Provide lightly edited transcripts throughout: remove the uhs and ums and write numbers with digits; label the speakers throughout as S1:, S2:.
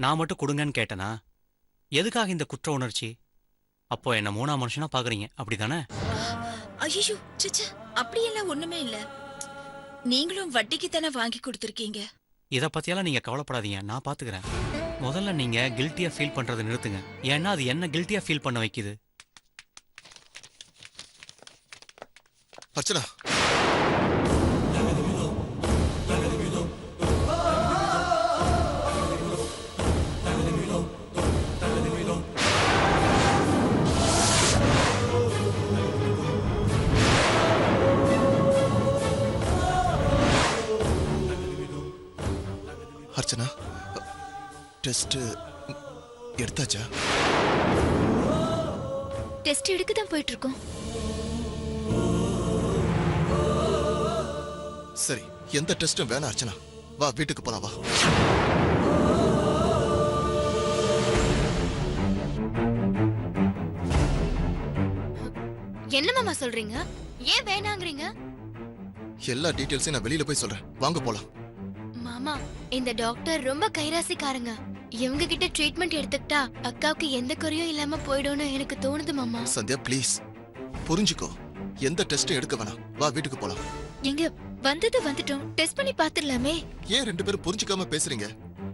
S1: நான் மட்டும் கொடுங்கன்னு கேட்டனா? எதுக்காக இந்த குற்ற உணர்ச்சி? அப்போ என்ன மூணா மனுஷனா பாக்குறீங்க, அப்படிதானே?
S2: ஐயோ சிச்ச, அப்படியெல்லாம் ஒண்ணுமே இல்ல. நீங்களும் வட்டிக்கு தானே வாங்கி கொடுத்துருக்கீங்க.
S1: இத பத்தியெல்லாம் நீங்க கவலைப்படாதீங்க, நான் பாத்துக்கிறேன். முதல்ல நீங்க கில்ட்டியா ஃபீல் பண்றதை நிறுத்துங்க. ஏன்னா அது என்ன கில்ட்டியா ஃபீல் பண்ண வைக்குது.
S3: அர்ச்சனா, அர்ச்சனா, டெஸ்ட் எடுத்தாச்சா?
S4: டெஸ்ட் எடுக்க தான் போயிட்டு இருக்கோம்.
S3: சரி, எந்த டெஸ்டும் வேணாம் அர்ச்சனா. வா, வீட்டுக்கு போலாம் வா.
S4: என்ன மாமா சொல்றீங்க? ஏன் வேணாங்கறீங்க?
S3: எல்லா டீடைல்ஸையும் நான் வெளியில போய் சொல்றேன். வாங்க போலாம்.
S4: மாமா, இந்த டாக்டர் ரொம்ப கைராசிக்காரங்க. இவங்க கிட்ட ட்ரீட்மெண்ட் எடுத்துக்கிட்டா அக்காவுக்கு எந்த குறையும் இல்லாம போய்டும்னு எனக்கு தோணுது மாமா.
S3: சந்தியா ப்ளீஸ் புரிஞ்சுக்கோ. எந்த டெஸ்டும் எடுக்க வேணாம். வா, வீட்டுக்கு போலாம்.
S4: எங்க வந்தது வந்துட்டோம், டெஸ்ட் பண்ணி பாத்துடலாமே.
S3: ஏன் ரெண்டு பேரும் புரிஞ்சுக்காம பேசுறீங்க?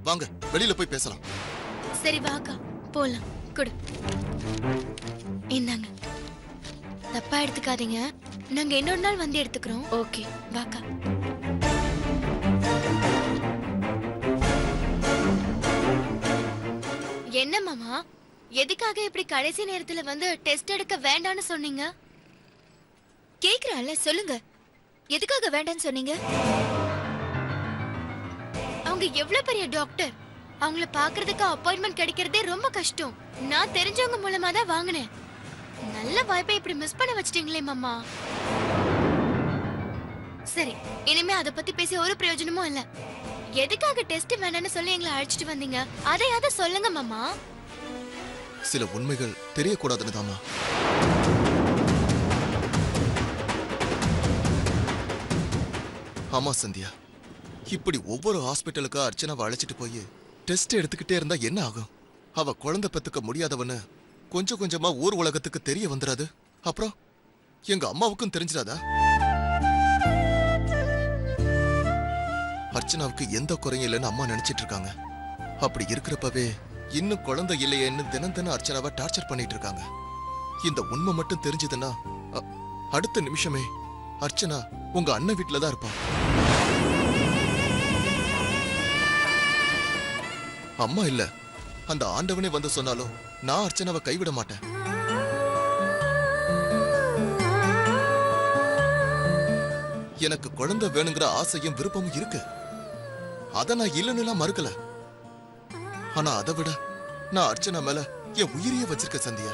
S3: வாங்க, வெளியில போய் பேசலாம்.
S4: சரி வாக்கா போலாம். குடு, இந்தாங்க. தப்பா எடுத்துக்காதீங்க, நாங்க இன்னொரு நாள் வந்து எடுத்துக்கிறோம். ஓகே வாக்கா. என்ன மாமா, எதுக்காக இப்படி கடைசி நேரத்துல வந்து டெஸ்ட் எடுக்க வேண்டாம்னு சொன்னீங்க? கேக்குறான்ல, சொல்லுங்க. எதுக்காக வேண்டாம்னு சொன்னீங்க? அவங்க எவ்வளவு பெரிய டாக்டர், அவங்கள பாக்குறதுக்கு அப்பாயின்மெண்ட் கிடைக்கிறதே ரொம்ப கஷ்டம். நான் தெரிஞ்சவங்க மூலமா தான் வாங்கினேன். நல்ல வாய்ப்பை இப்படி மிஸ் பண்ண வச்சிட்டீங்களே மாமா. சரி, இனிமே அத பத்தி பேசி ஒரு பிரயோஜனமும் இல்ல. எதுக்காக டெஸ்ட் வேண்டாம்னு சொல்லி எங்களை அழைச்சிட்டு வந்தீங்க, அதையாவது சொல்லுங்க மாமா.
S3: சில உண்மைகள் தெரியக்கூடாதுன்னு தாமா. ஆமா சந்தியா, இப்படி ஒவ்வொரு ஹாஸ்பிட்டலுக்கா அர்ச்சனாவை அழைச்சிட்டு போய் டெஸ்ட் எடுத்துக்கிட்டே இருந்தா என்ன ஆகும்? அவ குழந்தை பெத்துக்க முடியாதவன்னு கொஞ்சம் கொஞ்சமா ஊர் உலகத்துக்கு தெரிய வந்துடாது? அப்புறம் எங்க அம்மாவுக்கும் தெரிஞ்சிடாதா? அர்ச்சனாவுக்கு எந்த குறையும் இல்லைன்னு அம்மா நினைச்சிட்டு இருக்காங்க. அப்படி இருக்கிறப்பவே இன்னும் குழந்தை இல்லையேன்னு தினம் தினம் அர்ச்சனாவை டார்ச்சர் பண்ணிட்டு இருக்காங்க. இந்த உண்மை மட்டும் தெரிஞ்சதுன்னா அடுத்த நிமிஷமே அர்ச்சனா உங்க அண்ணன் வீட்டுல தான் இருப்பா. அம்மா இல்ல, அந்த ஆண்டவனே வந்து சொன்னாலும் நான் அர்ச்சனாவை கைவிட மாட்டேன். எனக்கு குழந்தை வேணுங்கிற ஆசையும் விருப்பமும் இருக்கு. அத நான் இல்லைன்னு மறுக்கல. ஆனா அதை விட நான் அர்ச்சனா மேல என் உயிரையே வச்சிருக்க சந்தியா.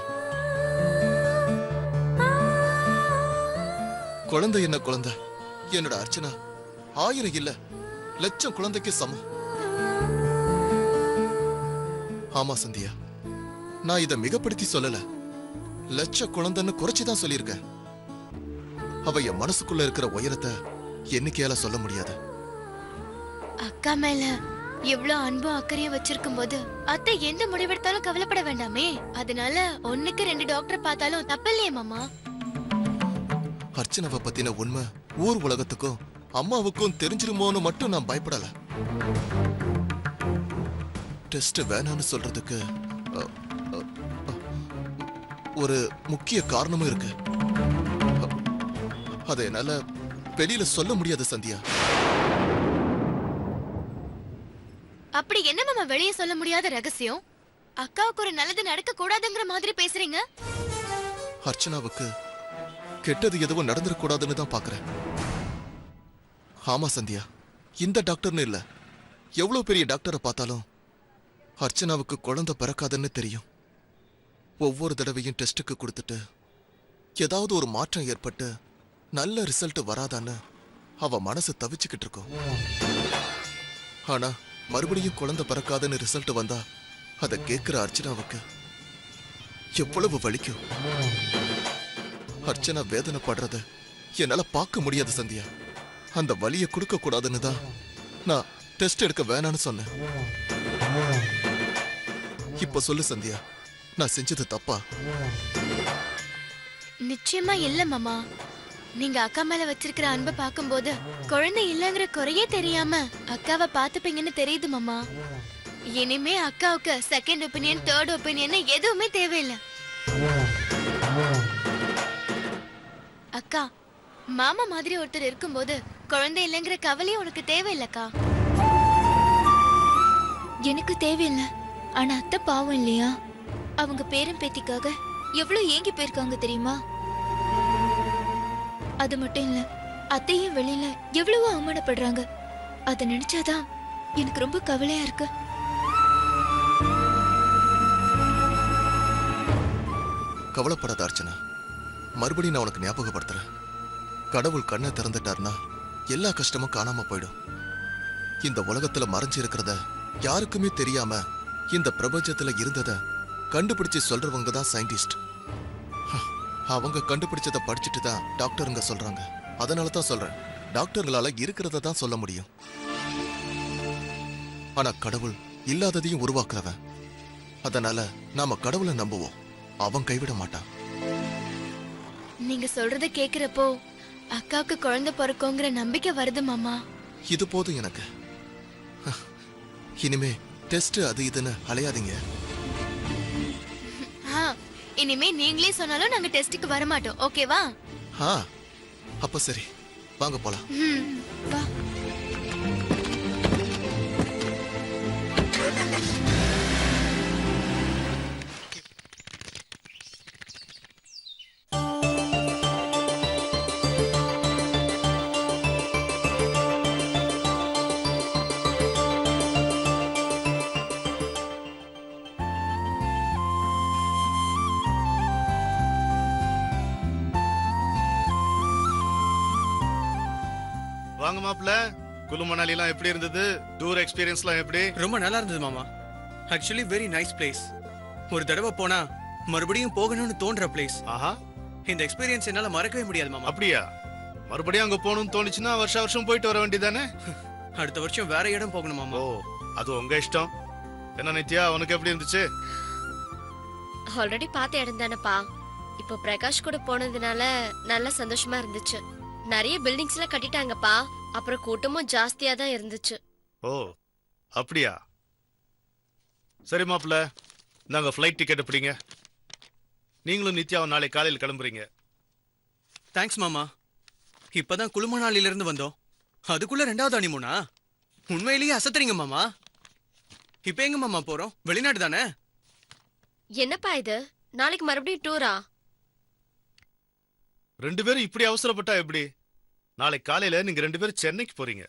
S3: குழந்தை என்ன குழந்தை, என்னோட அர்ச்சனா 1000 இல்ல 1,00,000 குழந்தைக்கு சமம். ஆமா சந்தியா, நான் இத மிகப்படுத்தி சொல்லல. 1,00,000 குழந்தைன்னு குறைச்சுதான் சொல்லியிருக்கேன். அவ என் மனசுக்குள்ள இருக்கிற உயரத்தை எண்ணிக்கையால சொல்ல முடியாது.
S4: அக்கா மேல எவ்வளவு அன்பும் அக்கறையும் வச்சிருக்கும் போது அத்தை எந்த முடிவெடுத்தாலும் கவலைப்பட வேண்டாமே. அதனால 1க்கு 2 டாக்டர் பார்த்தாலும் தப்பில்லையே மாமா.
S3: அர்ச்சனாவை பத்தின உண்மை ஊர் உலகத்துக்கும் அம்மாவுக்கும் தெரிஞ்சிருமோன்னு மட்டும் நான் பயப்படல. டெஸ்ட் வேணான்னு சொல்றதுக்கு ஒரு முக்கிய காரணமும் இருக்கு. அதை என்னால வெளியில சொல்ல முடியாது சந்தியா.
S4: அப்படி என்ன மாமா வெளியே சொல்ல முடியாத ரகசியம்? அக்காவுக்கு ஒரு நல்லது நடக்க கூடாதுங்கிற மாதிரி பேசுறீங்க.
S3: அர்ச்சனாவுக்கு கெட்டது எதுவும் நடந்துடக்கூடாதுன்னு தான் பாக்குறேன். ஆமா சந்தியா, இந்த டாக்டர்னு இல்ல, எவ்வளவு பெரிய டாக்டரை பார்த்தாலும் அர்ச்சனாவுக்கு குழந்தை பிறக்காதுன்னு தெரியும். ஒவ்வொரு தடவையும் டெஸ்டுக்கு கொடுத்துட்டு ஏதாவது ஒரு மாற்றம் ஏற்பட்டு நல்ல ரிசல்ட் வராதான்னு அவ மனசு தவிச்சுக்கிட்டு இருக்கும். ஆனா மறுபடியும் குழந்தை பிறக்காதுன்னு ரிசல்ட் வந்தா அதை கேட்கிற அர்ச்சனாவுக்கு எவ்வளவு வலிக்கும். அர்ச்சனா வேதனைப்படுறத என்னால பார்க்க முடியாது சந்தியா. அந்த வலியை கொடுக்க கூடாதுன்னு தான் நான் டெஸ்ட் எடுக்க வேணான்னு சொன்னேன். இப்ப சொல்லு சந்தியா, நான் செஞ்சது தப்பா?
S4: நிச்சயமா இல்ல மாமா. நீங்க அக்கா மேல வச்சிருக்கிற அன்பை பார்க்கும்போது குழந்தை இல்லங்கிற குறையே தெரியாம அக்காவை பாத்துப்பீங்கன்னு தெரியுது மாமா. இனிமே அக்காவுக்கு செகண்ட் ஒப்பீனியன், தேர்ட் ஒப்பீனியன் எதுவுமே தேவையில்லை. அக்கா, மாமா மாதிரி ஒருத்தர் இருக்கும்போது குழந்தை இல்லைங்கிற கவலையே உனக்கு தேவையில்லக்கா.
S2: எனக்கு தேவையில்லை. ஆனா அத்தை பாவம் இல்லையா? அவங்க பேரன் பேத்திக்காக எவ்வளவு ஏங்கி போயிருக்காங்க தெரியுமா? அது மட்டும் இல்ல, அத்தையும் வெளியில எவ்வளவோ அவமானப்படுறாங்க. அத நினைச்சாதான் எனக்கு ரொம்ப கவலையா இருக்கு.
S3: கவலைப்படாத அர்ச்சனா, மறுபடியும் நான் உனக்கு ஞாபகப்படுத்துறேன். கடவுள் கண்ணை திறந்துட்டார்னா எல்லா கஷ்டமும் காணாம போயிடும். இந்த உலகத்துல மறைஞ்சு இருக்கிறத யாருக்குமே தெரியாம இந்த பிரபஞ்சத்துல இருந்தத கண்டுபிடிச்சு சொல்றவங்க தான் சயின்டிஸ்ட். அவங்க கண்டுபிடிச்சத படிச்சுட்டு தான் டாக்டருங்க சொல்றாங்க. அதனால தான் சொல்றேன், டாக்டர்களால இருக்கிறத தான் சொல்ல முடியும். ஆனா கடவுள் இல்லாததையும் உருவாக்குறவன். அதனால நாம கடவுளை நம்புவோம், அவன் கைவிட மாட்டான்.
S4: நீங்க சொல்றத கேக்குறப்போ அக்காவுக்கு குழந்தை பிறக்குங்கிற நம்பிக்கை வருது மாமா.
S3: இது போதும் எனக்கு. இனிமே டெஸ்ட் அது இதுன்னு அலையாதீங்க.
S4: இனிமே நீங்களே சொன்னாலும் நாங்க டெஸ்டுக்கு வர மாட்டோம், ஓகேவா?
S3: அப்ப சரி, வாங்க போலாம்.
S4: வா.
S5: வாங்க மாப்ள, குளு மணாலி எல்லாம் எப்படி இருந்தது? டூர் எக்ஸ்பீரியன்ஸ்லாம் எப்படி?
S1: ரொம்ப நல்லா இருந்தது மாமா. Actually very nice place. ஒரு தடவை போனா மறுபடியும் போகணும்னு தோன்ற பிளேஸ்.
S5: ஆஹா,
S1: இந்த எக்ஸ்பீரியன்ஸ் என்னால மறக்கவே முடியாது மாமா.
S5: அப்படியா? மறுபடியும் அங்க போகணும்னு தோணுச்சுன்னா வருஷம் போயிட்டு வர வேண்டியதானே?
S1: அடுத்த வருஷம் வேற இடம் போகணும் மாமா.
S5: ஓ, அது உங்க இஷ்டம். என்ன நித்யா, உனக்கு எப்படி இருந்துச்சு?
S6: ஆல்ரெடி பார்த்த இடம் தானப்பா. இப்போ பிரகாஷ் கூட போனதுனால நல்ல சந்தோஷமா இருந்துச்சு. நிறைய பில்டிங்ஸ் எல்லாம் கட்டிட்டாங்கப்பா. அப்புறம் கூட்டமும் ஜாஸ்தியா தான் இருந்துச்சு.
S5: ஓ, அப்படியா? சரி மாப்ள, நாங்க ஃப்ளைட் டிக்கெட் பிடிங்க. நீங்களும் நித்யாவும் நாளை காலையில் கிளம்புறீங்க.
S1: தேங்க்ஸ் மாமா. இப்பதான் குளுமணாலில இருந்து வந்தோம், அதுக்குள்ள 2வது ஹனிமூனா? உண்மையிலேயே அசத்துறீங்க மாமா. இப்ப எங்க மாமா போறோம்? வெளிநாடு தானே?
S6: என்னப்பா இது, நாளைக்கு மறுபடியும் டூரா?
S5: 2 பேரும் இப்படி அவசரப்பட்டா எப்படி? நாளை காலையில நீங்க 2 பேரும் சென்னைக்கு போறீங்க.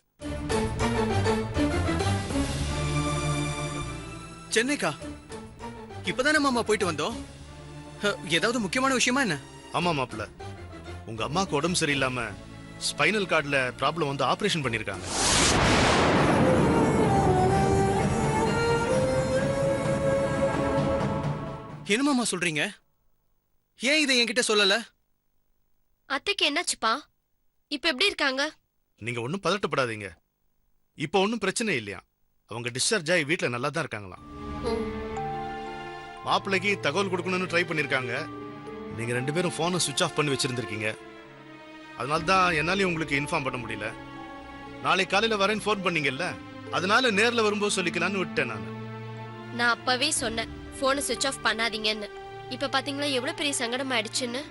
S1: சென்னைக்கா? இப்பதானே மாமா போயிட்டு வந்தோம். ஏதாவது முக்கியமான விஷயமா என்ன?
S5: ஆமா மாப்ள, உங்க அம்மாக்கு உடம்பு சரியில்லாம ஸ்பைனல் கார்டுல ப்ராப்ளம் வந்து ஆபரேஷன் பண்ணிருக்காங்க.
S1: என்ன மாமா சொல்றீங்க? ஏன் இதை என்கிட்ட சொல்லல?
S6: அத்தைக்கு என்னாச்சுப்பா? இப்ப எப்படி இருக்காங்க?
S5: நீங்க ஒன்னும் பதட்டப்படாதீங்க. இப்ப ஒன்னும் பிரச்சனை இல்லையா. அவங்க டிஸ்சார்ஜ் ஆகி வீட்டுல நல்லா தான் இருக்காங்களாம். மாப்பிள்ளைக்கு தகவல் கொடுக்கணும்னு ட்ரை பண்ணிருக்காங்க. நீங்க 2 பேரும் போனை சுவிட்ச் ஆஃப் பண்ணி வச்சிருந்திருக்கீங்க. அதனால தான் என்னாலையும் உங்களுக்கு இன்ஃபார்ம் பண்ண முடியல. நாளை காலையில வரேன்னு ஃபோன் பண்ணீங்கல்ல, அதனால நேர்ல வரும்போது சொல்லிக்கலாம்னு விட்டேன் நான்.
S6: நான் அப்பவே சொன்னேன் போனை சுவிட்ச் ஆஃப் பண்ணாதீங்கன்னு. இப்ப பாத்தீங்களா எவ்வளவு பெரிய சங்கடம் ஆயிடுச்சுன்னு.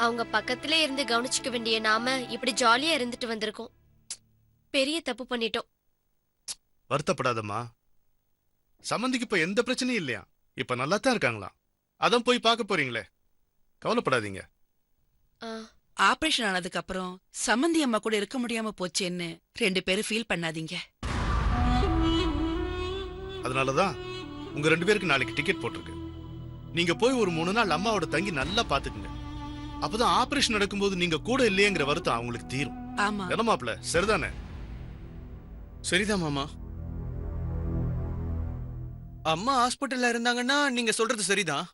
S6: அவங்க பக்கத்திலே இருந்து கவனிச்சுக்க வேண்டிய நாம இப்படி ஜாலியா இருந்துட்டு வந்திருக்கோம். பெரிய தப்பு பண்ணிட்டோம்.
S5: வருத்தப்படாதம்மா. சம்பந்திக்கு இப்ப எந்த பிரச்சனையும் இல்லையா. இப்ப நல்லா தான் இருக்காங்களா. அதான் போய் பார்க்க போறீங்களே, கவலைப்படாதீங்க.
S7: ஆபரேஷன் ஆனதுக்கு அப்புறம் சம்பந்தி அம்மா கூட இருக்க முடியாம போச்சேன்னு 2 பேரும் ஃபீல் பண்ணாதீங்க.
S5: அதனாலதான் உங்க 2 பேருக்கு நாளைக்கு டிக்கெட் போட்டிருக்கு. நீங்க போய் ஒரு 3 நாள் அம்மாவோட தங்கி நல்லா பாத்துக்குங்க. அப்பதான் ஆபரேஷன் நடக்கும்போது நீங்க கூட இல்லையேங்கிற வருத்தம் அவங்களுக்கு தீரும்.
S7: ஆமா.
S5: என்ன மாப்ள, சரிதானே?
S1: சரிதான் மாமா. அம்மா ஹாஸ்பிட்டல்ல இருந்தாங்கன்னா நீங்க சொல்றது சரிதான்.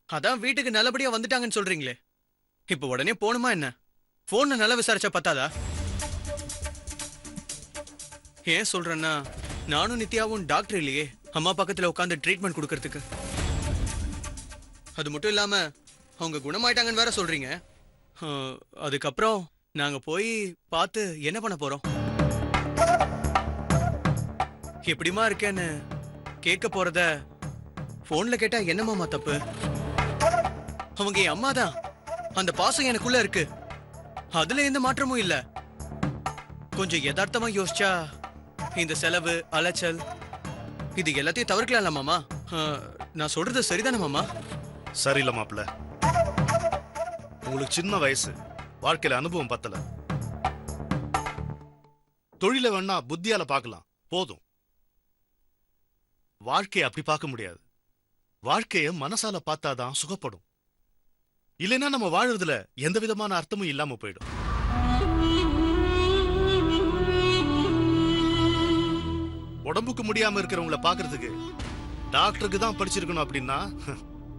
S1: அதான் வீட்டுக்கு நல்லபடியா வந்துட்டாங்கன்னு சொல்றீங்களே, இப்ப உடனே போணுமா என்ன? போன்ல நல்லா விசாரிச்சா பத்தாதா? ஏன் சொல்றேன்னா, நானும் நித்யாவும் டாக்டர் இல்லையே, அம்மா பக்கத்துல உட்காந்து ட்ரீட்மெண்ட் கொடுக்கறதுக்கு. அது மட்டும் இல்லாம அவங்க குணமாயிட்டாங்கன்னு வேற சொல்றீங்க. அதுக்கப்புறம் நாங்க போய் பார்த்து என்ன பண்ண போறோம்? எப்படிமா இருக்கேன்னு கேட்க போறத போன்ல கேட்டா என்னமாமா தப்பு? அவங்க என் அம்மா தான். அந்த பாசம் எனக்குள்ள இருக்கு. அதுல எந்த மாற்றமும் இல்ல. கொஞ்சம் யதார்த்தமா யோசிச்சா இந்த செலவு, அலைச்சல் இது எல்லாத்தையும் தவிர்க்கலாம்ல மாமா? நான் சொல்றது சரிதானே மாமா?
S5: சரியில்ல மாப்பிள்ள, உங்களுக்கு சின்ன வயசு, வாழ்க்கையில அனுபவம் பத்தல. தொழில வேணா புத்தியால பார்க்கலாம், போதும். வாழ்க்கையை அப்படி பார்க்க முடியாது. வாழ்க்கைய மனசால பார்த்தாதான் சுகப்படும். இல்லைன்னா நம்ம வாழறதுல எந்த விதமான அர்த்தமும் இல்லாம போயிடும். உடம்புக்கு முடியாம இருக்கிறவங்களை பாக்குறதுக்கு டாக்டருக்கு தான் படிச்சிருக்கணும் அப்படின்னா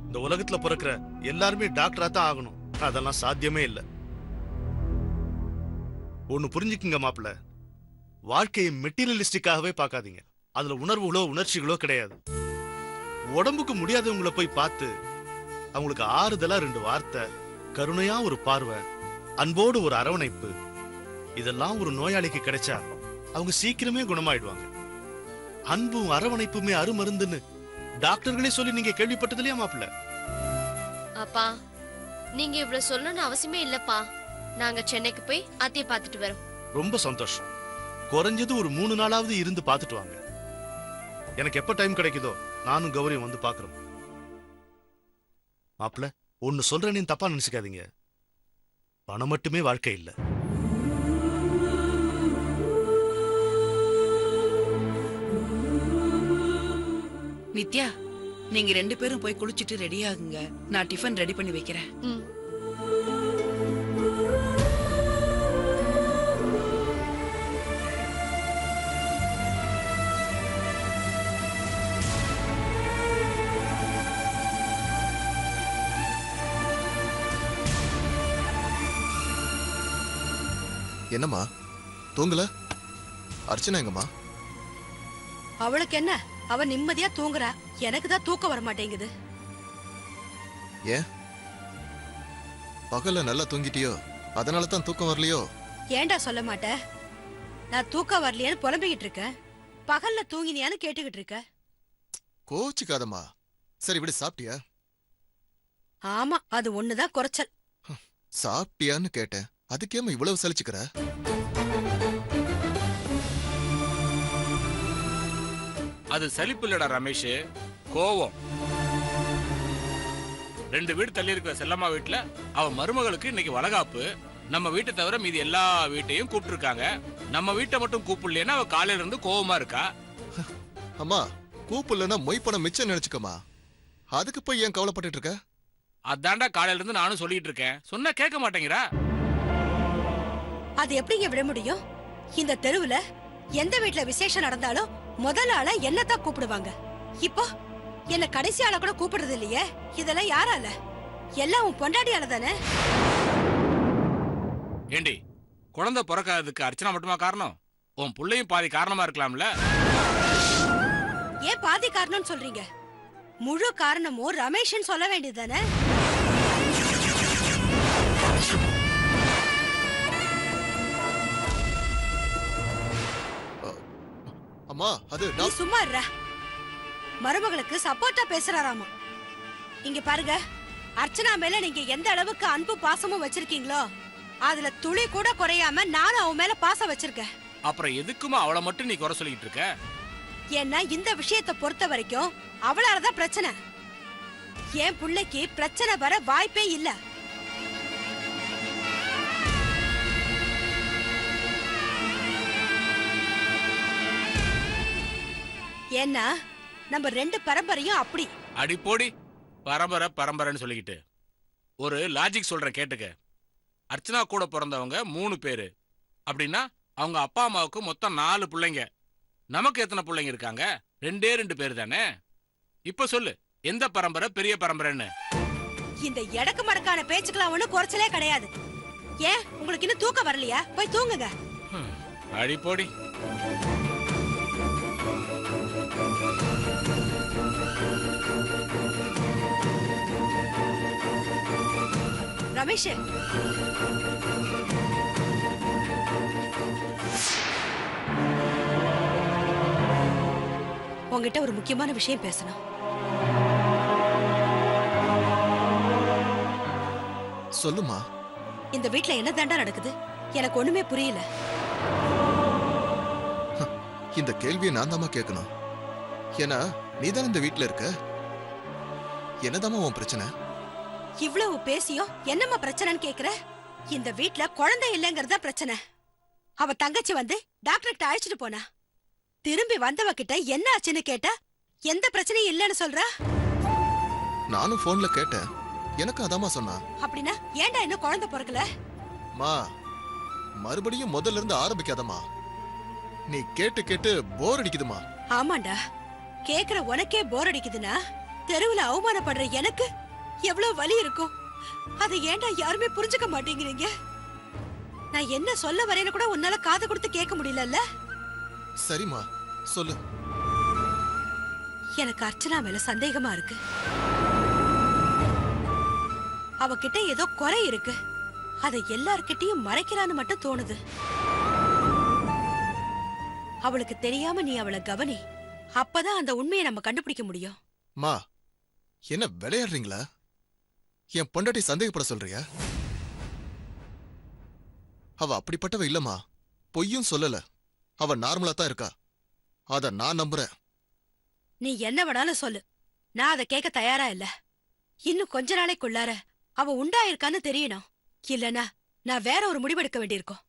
S5: இந்த உலகத்துல பிறக்கிற எல்லாருமே டாக்டரா தான் ஆகணும். அதெல்லாம் சாத்தியமே இல்லை. ஒன்னு புரிஞ்சுக்குங்க மாப்பிள்ள, வாழ்க்கையை மெட்டீரியலிஸ்டிக்காகவே பார்க்காதீங்க. அதுல உணர்வுகளோ உணர்ச்சிகளோ கிடையாது. உடம்புக்கு முடியாதவங்களை போய் பார்த்து அவங்களுக்கு ஆறுதலா 2 வார்த்தை, கருணையா ஒரு பார்வை, அன்போடு ஒரு அரவணைப்பு, இதெல்லாம் ஒரு நோயாளிக்கு கிடைச்சா அவங்க சீக்கிரமே குணமாயிடுவாங்க. அன்பும் அரவணைப்புமே அருமருந்துன்னு டாக்டர்களே சொல்லி நீங்க கேள்விப்பட்டது இல்லையா மாப்பிள்ள?
S6: அப்பா, நீங்க இவ்வளவு சொல்லணும்னு அவசியமே இல்லப்பா. நாங்க சென்னைக்கு போய் அத்தையை பார்த்துட்டு வரோம்.
S5: ரொம்ப சந்தோஷம். குறைஞ்சது ஒரு 3 நாளாவது இருந்து பார்த்துட்டு வாங்க. எனக்கு எப்ப டைம் கிடைக்குதோ நானும் கௌரியும் வந்து பாக்குறோம். மாப்பிள்ள, ஒன்னு சொல்றேன்னு தப்பா நினைச்சுக்காதீங்க. பணம் மட்டுமே வாழ்க்கை இல்ல.
S7: நித்யா, நீங்க 2 பேரும் போய் குளிச்சிட்டு ரெடி ஆகுங்க. நான் டிஃபன் ரெடி பண்ணி வைக்கிறேன்.
S6: ம்.
S3: என்னம்மா தூங்கல? அர்ச்சனா எங்கம்மா?
S8: அவளுக்கு என்ன, அவ நிம்மதியா தூங்குறா. எனக்கு தான் தூக்கம் வர மாட்டேங்குது.
S3: ஏன் பகல்ல நல்லா தூங்கிட்டியோ, அதனால தான் தூக்கம் வரலையோ?
S8: ஏன்டா சொல்ல மாட்ட? நான் தூக்கம் வரலையான்னு புலம்பிக்கிட்டு இருக்கேன். பகல்ல தூங்கினியான்னு கேட்டுக்கிட்டு இருக்க.
S3: கோச்சிக்காதம்மா. சரி விடு, சாப்பிட்டியா?
S8: ஆமா, அது ஒண்ணுதான் குறைச்சல்.
S3: சாப்பிட்டியான்னு கேட்டேன், அதுக்கேம இவ்வளவு சலிச்சுக்கிற?
S9: அது சலிப்பு இல்லடா ரமேஷ், கோவம். 2 வீடு தள்ளி இருக்கிற செல்லம்மா வீட்டுல அவ மருமகளுக்கு இன்னைக்கு வளகாப்பு. நம்ம வீட்டை தவிர மீதி எல்லா வீட்டையும் கூப்பிட்டுருக்காங்க. நம்ம வீட்டை மட்டும் கூப்பிடலன்னா அவ காலையில இருந்து கோவமா இருக்கா.
S3: அம்மா, கூப்பிடலன்னா மொய்ப்பணம் மிச்சம் நினைச்சுக்கமா. அதுக்கு போய் ஏன் கவலைப்பட்டு இருக்க?
S9: அதான்டா காலையில இருந்து நானும் சொல்லிட்டு இருக்கேன், சொன்னா கேட்க மாட்டேங்கிறா.
S8: அது எப்படிங்க விட முடியும்? இந்த தெருவுல எந்த வீட்டுல விசேஷம் நடந்தாலும் முதல் ஆள என்னத்தான் கூப்பிடுவாங்க. இப்போ என்ன கடைசி ஆள கூட கூப்பிடுறது இல்லையே. இதெல்லாம் யாரால? எல்லாம் உன் பொண்டாட்டியால தானே.
S9: ஏண்டி, குழந்தை பிறக்காததுக்கு அர்ச்சனா மட்டுமா காரணம்? உன் புள்ளையும் பாதி காரணமா இருக்கலாம்ல.
S8: ஏன் பாதி காரணம்னு சொல்றீங்க? முழு காரணமும் ரமேஷ்னு சொல்ல வேண்டியதுதானே.
S3: அம்மா, அது
S8: நீ சும்மா இருடா. மருமகளுக்கு சப்போர்ட்டா பேசுறாராமா. இங்க பாருங்க, அர்ச்சனா மேல நீங்க எந்த அளவுக்கு அன்பு பாசமும் வச்சிருக்கீங்களோ அதுல துளி கூட குறையாம நானும் அவன் மேல பாசம் வச்சிருக்கேன்.
S9: அப்புறம் எதுக்குமா அவளை மட்டும் நீ குறை சொல்லிட்டு இருக்க?
S8: ஏன்னா இந்த விஷயத்தை பொறுத்த வரைக்கும் அவளாலதான் பிரச்சனை. என் பிள்ளைக்கு பிரச்சனை வர வாய்ப்பே இல்ல. ஏன்னா நம்ம 2 பரம்பரையும் அப்படி.
S9: அடி போடி, பரம்பரை பரம்பரைன்னு சொல்லிக்கிட்டு. ஒரு லாஜிக் சொல்றேன் கேட்டுக்க. அர்ச்சனா கூட பிறந்தவங்க 3 பேரு அப்படின்னா அவங்க அப்பா அம்மாவுக்கு மொத்தம் 4 பிள்ளைங்க. நமக்கு எத்தனை பிள்ளைங்க இருக்காங்க? 2 பேர் தானே. இப்ப சொல்லு, எந்த பரம்பரை பெரிய பரம்பரைன்னு?
S8: இந்த எடக்கு மடக்கான பேச்சுக்கெல்லாம் ஒண்ணும் குறைச்சலே கிடையாது. ஏன் உங்களுக்கு இன்னும் தூக்கம் வரலையா? போய் தூங்குங்க.
S9: அடி போடி.
S8: ரமேஷ், உங்ககிட்ட ஒரு முக்கியமான விஷயம் பேசணும்.
S3: சொல்லுமா.
S8: இந்த வீட்ல என்ன தாண்டா நடக்குது? எனக்கு ஒண்ணுமே புரியல.
S3: இந்த கேள்வியை நான் தாமா கேட்கணும். ஏன்னா நீதான் இந்த வீட்ல இருக்க. என்னதாமா உன் பிரச்சனை?
S8: இவ்வளவு பேசியும் என்னம்மா பிரச்சனைன்னு கேக்குற? இந்த வீட்ல குழந்தை இல்லைங்கறதா பிரச்சனை. அவ தங்கச்சி வந்து டாக்டர் கிட்ட அழைச்சிட்டு போனா. திரும்பி வந்தவ கிட்ட என்ன ஆச்சுன்னு கேட்டா எந்த பிரச்சனையும் இல்லைன்னு சொல்றா.
S3: நானும் போன்ல கேட்டேன். எனக்கு அதாமா சொன்னா.
S8: அப்படின்னா ஏன்டா இன்னும் குழந்தை பிறக்கல?
S3: மா, மறுபடியும் முதல்ல இருந்து ஆரம்பிக்காதமா. நீ கேட்டு கேட்டு போர் அடிக்குதுமா.
S8: ஆமாண்டா, கேக்குற உனக்கே போர் அடிக்குதுன்னா தெருவுல அவமானப்படுற எனக்கு எவ்வளவு வலி இருக்கும். அதை ஏன்டா யாருமே புரிஞ்சுக்க மாட்டேங்கிறீங்க? நான் என்ன சொல்ல வரேன்னு கூட உன்னால காது கொடுத்து கேட்க முடியலல்ல?
S3: சரிம்மா, சொல்லு.
S8: எனக்கு அர்ச்சனா மேல சந்தேகமா இருக்கு. அவகிட்ட ஏதோ குறை இருக்கு. அதை எல்லார்கிட்டயும் மறைக்கிறான்னு மட்டும் தோணுது. அவளுக்கு தெரியாம நீ அவளை கவனி. அப்பதான் அந்த உண்மையை நம்ம கண்டுபிடிக்க முடியும்.
S3: மா, என்ன விளையாடுறீங்களா? என் பொண்டாட்டி சந்தேகப்பட சொல்றியா? அவ அப்படிப்பட்டவ இல்லம்மா. பொய்யும் சொல்லல. அவ நார்மலா தான் இருக்கா. அத நான் நம்புறேன்.
S8: நீ என்ன வேணாலும் சொல்லு, நான் அதை கேட்க தயாரா இல்ல. இன்னும் கொஞ்ச நாளைக்குள்ளார அவ உண்டாயிருக்கான்னு தெரியணும். இல்லனா நான் வேற ஒரு முடிவெடுக்க வேண்டியிருக்கும்.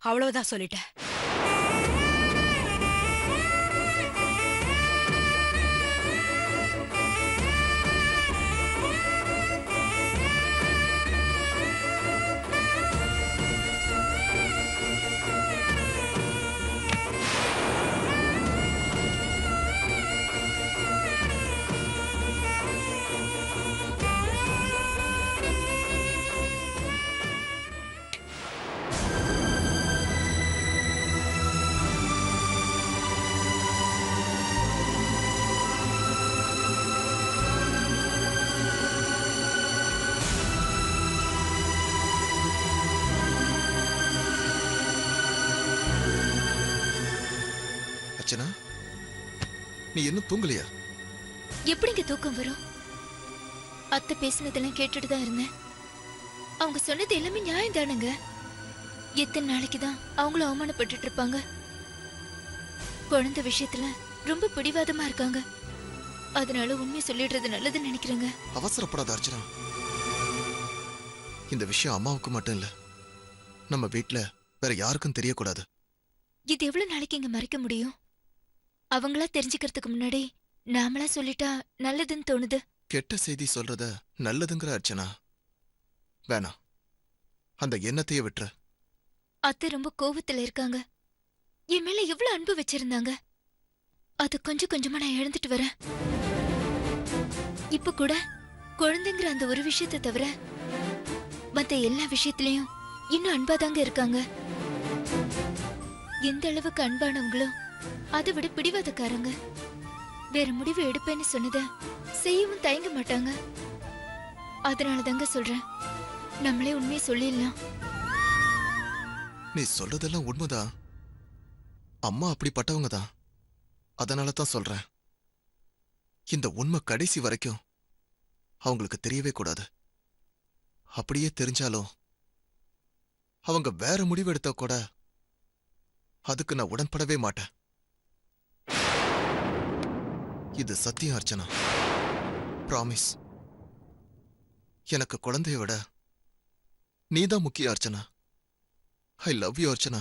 S8: அவ்வளவுதான் சொல்லிட்டேன்.
S3: அர்ச்சனா, நீ இன்னும் தூங்கலையா?
S4: எப்படிங்க தூக்கம் வரும்? அத்தை பேசினதெல்லாம் கேட்டுட்டு தான் இருந்தேன். அவங்க சொன்னது எல்லாமே நியாயம் தானுங்க. எத்தனை நாளைக்கு தான் அவங்களும் அவமானப்பட்டு இருப்பாங்க. குழந்தை விஷயத்துல ரொம்ப பிடிவாதமா இருக்காங்க. அதனால உண்மையை சொல்லிடுறது நல்லதுன்னு நினைக்கிறேங்க.
S3: அவசரப்படாத அர்ச்சனா. இந்த விஷயம் அம்மாவுக்கு மட்டும் இல்ல, நம்ம வீட்ல வேற யாருக்கும் தெரியக்கூடாது.
S4: இது எவ்வளவு நாளைக்கு இங்க மறைக்க முடியும்? அவங்களா தெரிஞ்சுக்கிறதுக்கு முன்னாடி நாமளா சொல்லிட்டா நல்லதுன்னு தோணுது.
S3: கெட்ட செய்தி சொல்றத நல்லதுங்கிற அர்ச்சனா. வேணாம், அந்த எண்ணத்தையே விட்டுற.
S4: அத்தை ரொம்ப கோவத்துல இருக்காங்க. என் மேல எவ்வளவு அன்பு வச்சிருந்தாங்க. அது கொஞ்சம் கொஞ்சமா நான் இழந்துட்டு வரேன். இப்ப கூட குழந்தைங்கிற அந்த ஒரு விஷயத்தை தவிர மத்த எல்லா விஷயத்திலயும் இன்னும் அன்பாதாங்க இருக்காங்க. எந்த அளவுக்கு அன்பானவங்களோ அதை விட பிடிவாதக்காரங்க. வேற முடிவு எடுப்பேன்னு சொன்னத செய்யவும் தயங்க மாட்டாங்க. அதனாலதாங்க சொல்றேன், நம்மளே உண்மையை சொல்லிடலாம்.
S3: நீ சொல்றதெல்லாம் உண்மைதான். அம்மா அப்படிப்பட்டவங்க தான். அதனால தான் சொல்றேன், இந்த உண்மை கடைசி வரைக்கும் அவங்களுக்கு தெரியவே கூடாது. அப்படியே தெரிஞ்சாலும் அவங்க வேற முடிவு எடுத்தா கூட அதுக்கு நான் உடன்படவே மாட்டேன். இது சத்தியம் அர்ச்சனா. ப்ராமிஸ். எனக்கு குழந்தைய விட நீதான் முக்கிய Archana. I love you Archana.